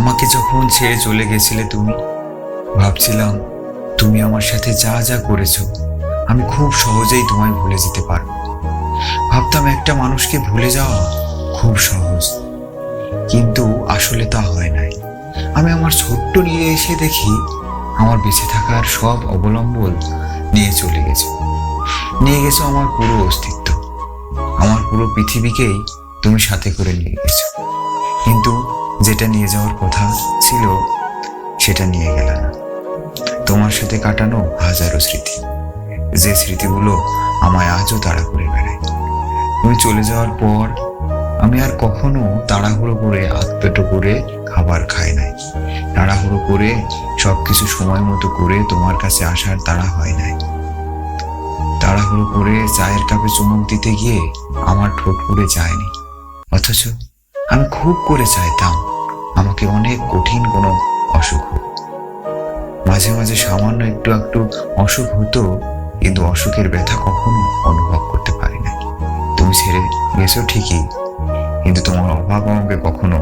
আমাকে যখন ছেড়ে চলে গেছিলে তুমি, ভাবছিলাম তুমি আমার সাথে যা যা করেছো আমি খুব সহজেই তোমায় ভুলে যেতে পারবো। ভাবতাম একটা মানুষকে ভুলে যাওয়া খুব সহজ, কিন্তু আসলে তা হয় নাই। আমি আমার ছোট্ট নিয়ে এসে দেখি আমার বেঁচে থাকার সব অবলম্বন নিয়ে চলে গেছে। নিয়ে গেছো আমার পুরো অস্তিত্ব, আমার পুরো পৃথিবীকেই তুমি সাথে করে নিয়ে গেছো। কিন্তু যেটা নিয়ে যাওয়ার কথা ছিল সেটা নিয়ে গেল না। তোমার সাথে কাটানো হাজারো স্মৃতি, যে স্মৃতিগুলো আমায় আজও তাড়া করে বেড়ায়। তুমি চলে যাওয়ার পর আমি আর কখনো তাড়াহুড়ো করে আধপেটো করে খাবার খাই নাই। তাড়াহুড়ো করে সবকিছু সময় মতো করে তোমার কাছে আসার তাড়া হয় নাই। তাড়াহুড়ো করে চায়ের কাপে চুমুক দিতে গিয়ে আমার ঠোঁট পুড়ে যায়নি। অথচ আমি খুব করে চাইতাম আমাকে অনেক কঠিন কোনো অসুখ হোক। মাঝে মাঝে সামান্য একটু একটু অসুখ হতো, কিন্তু অসুখের ব্যথা কখনো অনুভব করতে পারি না। তুমি ছেড়ে গেছো ঠিকই, কিন্তু তোমার অভাব আমাকে কখনো